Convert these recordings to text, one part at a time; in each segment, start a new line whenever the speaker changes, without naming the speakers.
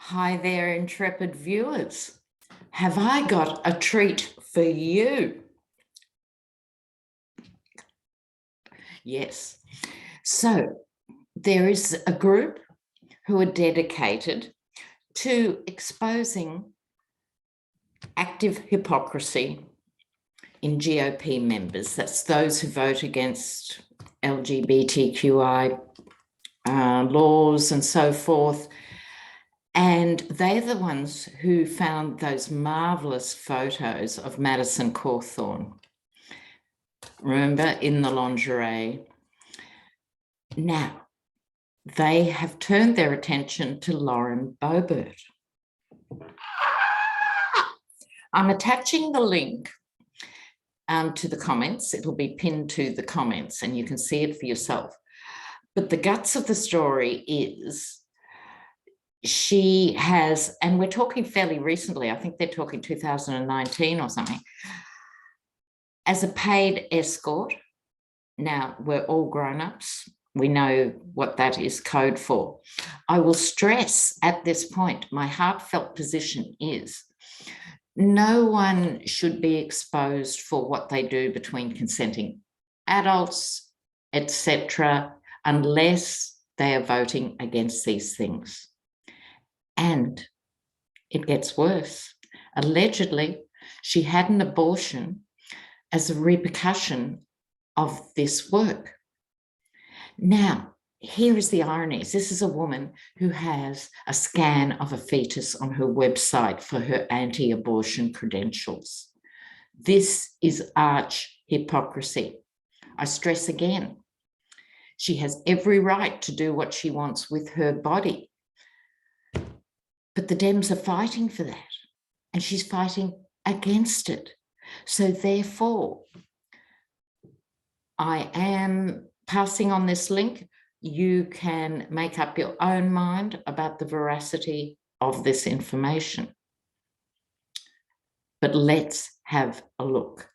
Hi there, intrepid viewers. Have I got a treat for you? Yes. So there is a group who are dedicated to exposing active hypocrisy in GOP members. That's those who vote against LGBTQI laws and so forth. And they're the ones who found those marvellous photos of Madison Cawthorn. Remember, in the lingerie. Now, they have turned their attention to Lauren Boebert. I'm attaching the link to the comments. It'll be pinned to the comments and you can see it for yourself. But the guts of the story is she has, and we're talking fairly recently, I think they're talking 2019 or something, as a paid escort. Now, we're all grown-ups. We know what that is code for. I will stress at this point, my heartfelt position is no one should be exposed for what they do between consenting adults, etc., unless they are voting against these things. And it gets worse. Allegedly, she had an abortion as a repercussion of this work. Now, here is the irony. This is a woman who has a scan of a fetus on her website for her anti-abortion credentials. This is arch hypocrisy. I stress again, she has every right to do what she wants with her body. But the Dems are fighting for that, and she's fighting against it. So therefore, I am passing on this link. You can make up your own mind about the veracity of this information. But let's have a look.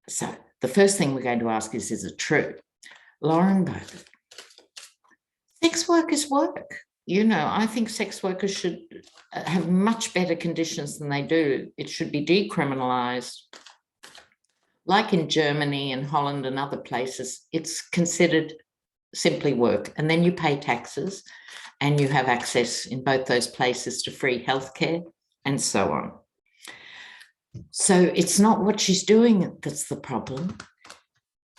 So the first thing we're going to ask is it true? Lauren Boebert, sex workers work. You know, I think sex workers should have much better conditions than they do. It should be decriminalised. Like in Germany and Holland and other places, it's considered simply work. And then you pay taxes and you have access in both those places to free healthcare and so on. So it's not what she's doing that's the problem.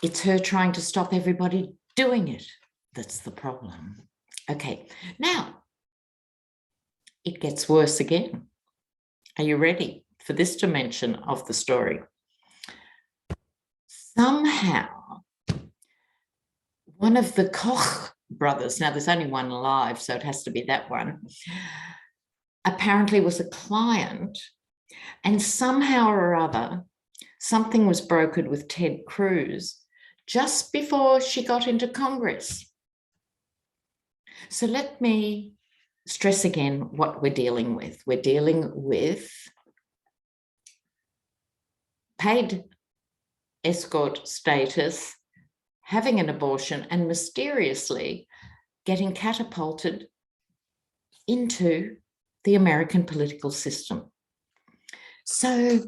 It's her trying to stop everybody doing it that's the problem. Okay, now it gets worse again. Are you ready for this dimension of the story? Somehow, one of the Koch brothers, now there's only one alive, so it has to be that one, apparently was a client, and somehow or other, something was brokered with Ted Cruz just before she got into Congress. So let me stress again what we're dealing with. We're dealing with paid escort status, having an abortion, and mysteriously getting catapulted into the American political system. So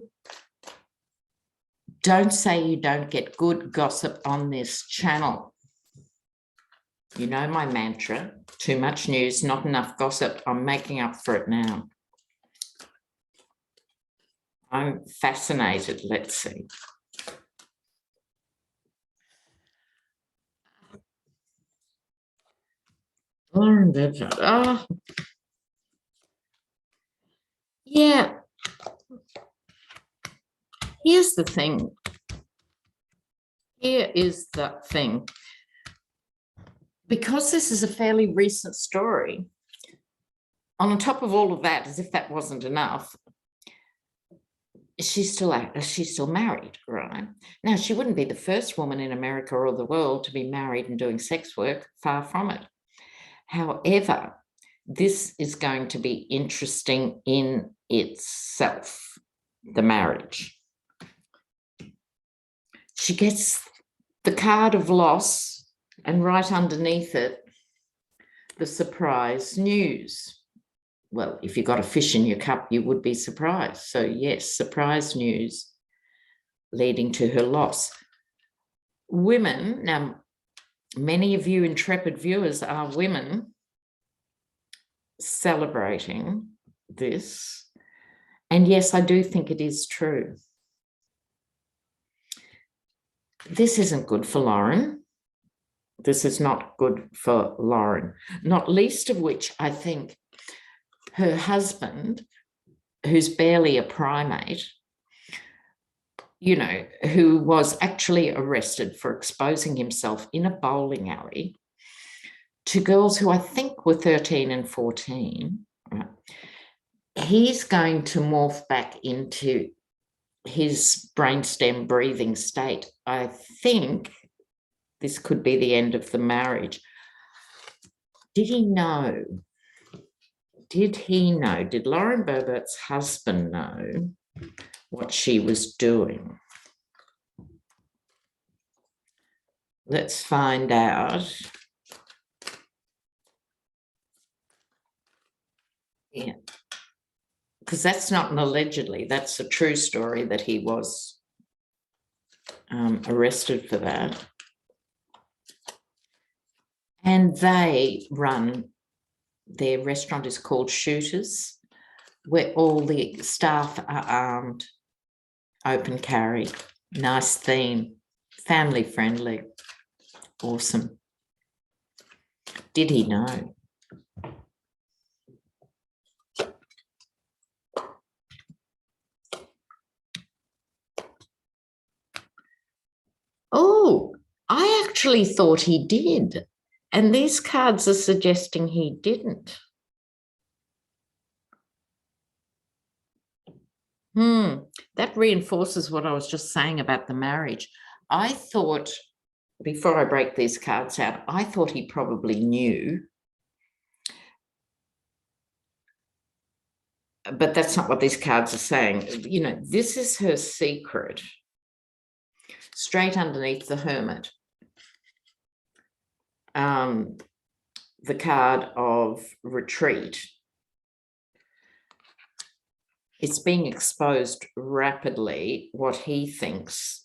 don't say you don't get good gossip on this channel. You know my mantra, too much news, not enough gossip. I'm making up for it now. I'm fascinated. Let's see. Lauren Boebert. Oh, yeah. Here's the thing. Here is the thing. Because this is a fairly recent story, on top of all of that, as if that wasn't enough, she's still married, right? Now, she wouldn't be the first woman in America or the world to be married and doing sex work, far from it. However, this is going to be interesting in itself, the marriage. She gets the card of loss, and right underneath it, the surprise news. well, if you got a fish in your cup, you would be surprised. So yes, surprise news leading to her loss. Women, now many of you intrepid viewers are women celebrating this. And yes, I do think it is true. This isn't good for Lauren. This is not good for Lauren, not least of which I think her husband, who's barely a primate, you know, who was actually arrested for exposing himself in a bowling alley to girls who I think were 13 and 14, right? He's going to morph back into his brainstem breathing state. I think this could be the end of the marriage. Did he know? Did he know? Did Lauren Boebert's husband know what she was doing? Let's find out. Yeah, because that's not an allegedly, that's a true story that he was arrested for that. And they run, their restaurant is called Shooters, where all the staff are armed, open carry, nice theme, family friendly, awesome. Did he know? Oh, I actually thought he did. And these cards are suggesting he didn't. That reinforces what I was just saying about the marriage. I thought, before I break these cards out, I thought he probably knew. But that's not what these cards are saying. You know, this is her secret. Straight underneath the Hermit. The card of retreat. It's being exposed rapidly what he thinks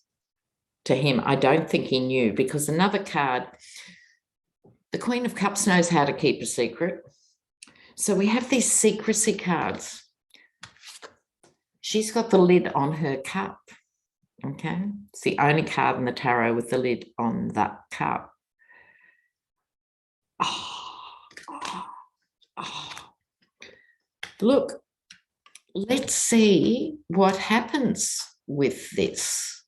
to him. I don't think he knew, because another card, the Queen of Cups, knows how to keep a secret. So we have these secrecy cards. She's got the lid on her cup. Okay, it's the only card in the tarot with the lid on that cup. Look, let's see what happens with this.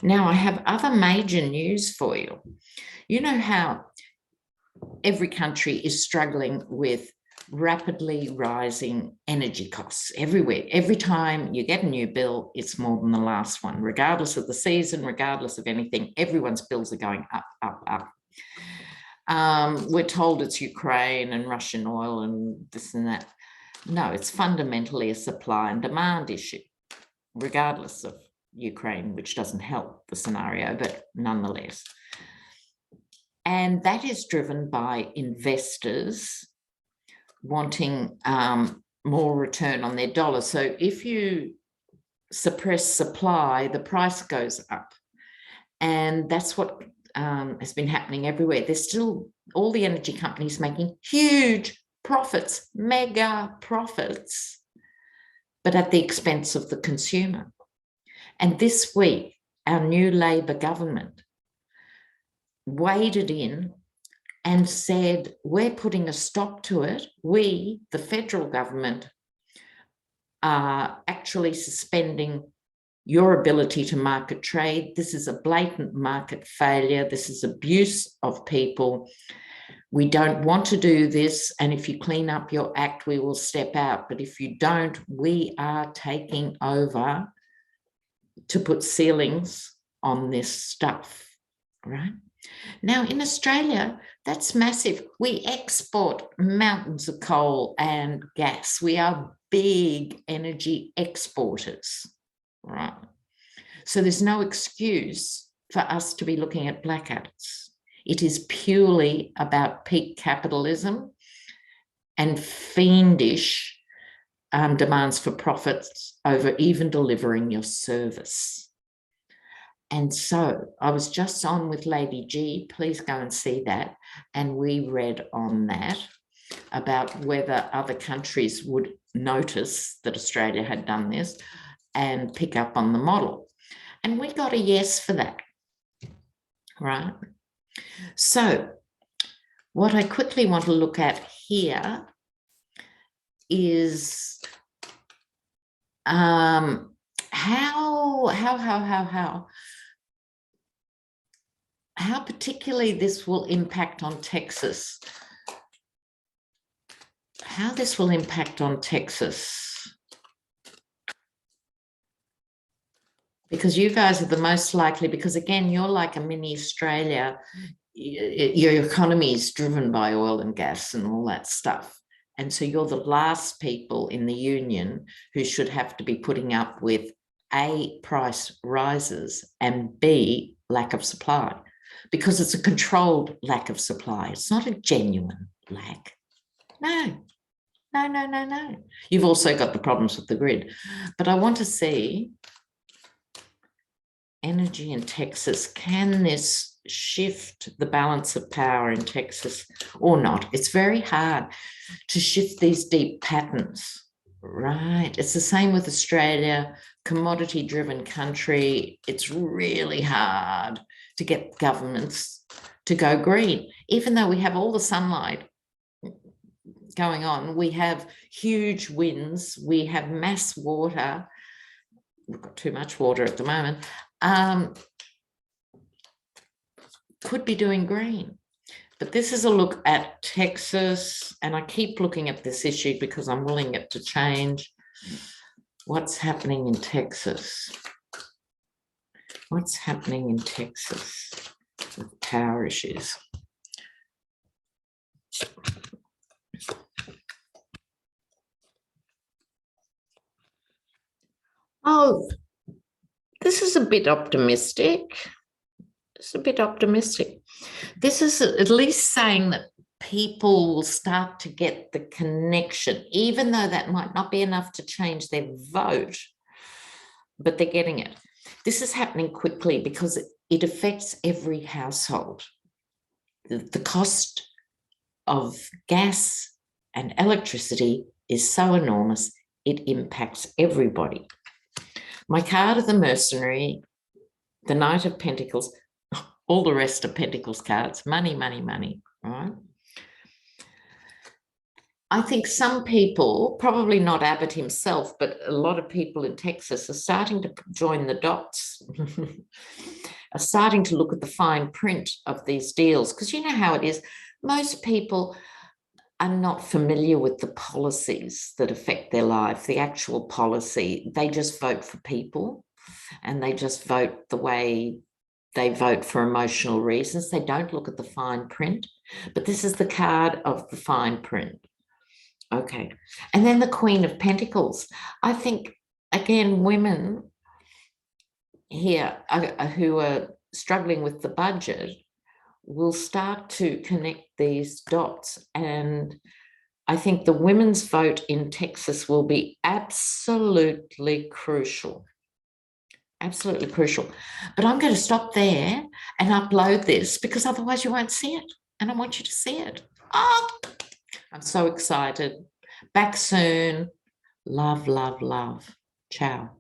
Now, I have other major news for you. You know how every country is struggling with rapidly rising energy costs everywhere. Every time you get a new bill, it's more than the last one, regardless of the season, regardless of anything. Everyone's bills are going up, up, up. We're told it's Ukraine and Russian oil and this and that. No, it's fundamentally a supply and demand issue, regardless of Ukraine, which doesn't help the scenario, but nonetheless. And that is driven by investors wanting more return on their dollar. So if you suppress supply, the price goes up. And that's what has been happening everywhere. There's still all the energy companies making huge profits, mega profits, but at the expense of the consumer. And this week, our new Labor government waded in and said, we're putting a stop to it. We, the federal government, are actually suspending your ability to market trade. This is a blatant market failure. This is abuse of people. We don't want to do this. And if you clean up your act, we will step out. But if you don't, we are taking over to put ceilings on this stuff, right? Now, in Australia, that's massive. We export mountains of coal and gas. We are big energy exporters, right? So there's no excuse for us to be looking at blackouts. It is purely about peak capitalism and fiendish demands for profits over even delivering your service. And so I was just on with Lady G, please go and see that. And we read on that about whether other countries would notice that Australia had done this and pick up on the model. And we got a yes for that, right? So what I quickly want to look at here is how particularly this will impact on Texas. How this will impact on Texas. Because you guys are the most likely, because again, you're like a mini Australia. Your economy is driven by oil and gas and all that stuff. And so you're the last people in the union who should have to be putting up with A, price rises, and B, lack of supply, because it's a controlled lack of supply. It's not a genuine lack. No. You've also got the problems with the grid. But I want to see energy in Texas. Can this shift the balance of power in Texas or not? It's very hard to shift these deep patterns, right? It's the same with Australia, commodity-driven country. It's really hard to get governments to go green, even though we have all the sunlight going on. We have huge winds. We have mass water. We've got too much water at the moment. Could be doing green. But this is a look at Texas, and I keep looking at this issue because I'm willing it to change. What's happening in Texas? What's happening in Texas with power issues? Oh, this is a bit optimistic. It's a bit optimistic. This is at least saying that people will start to get the connection, even though that might not be enough to change their vote, but they're getting it. This is happening quickly because it affects every household. The cost of gas and electricity is so enormous, it impacts everybody. My card of the mercenary, the Knight of Pentacles, all the rest are Pentacles cards, money, right? I think some people, probably not Abbott himself, but a lot of people in Texas are starting to join the dots, are starting to look at the fine print of these deals, because you know how it is. Most people are not familiar with the policies that affect their life, the actual policy. They just vote for people, and they just vote the way they vote for emotional reasons. They don't look at the fine print. But this is the card of the fine print. Okay. And then the Queen of Pentacles. I think, again, women here who are struggling with the budget will start to connect these dots. And I think the women's vote in Texas will be absolutely crucial. Absolutely crucial. But I'm going to stop there and upload this because otherwise you won't see it. And I want you to see it. Oh, I'm so excited. Back soon. Love, love, love. Ciao.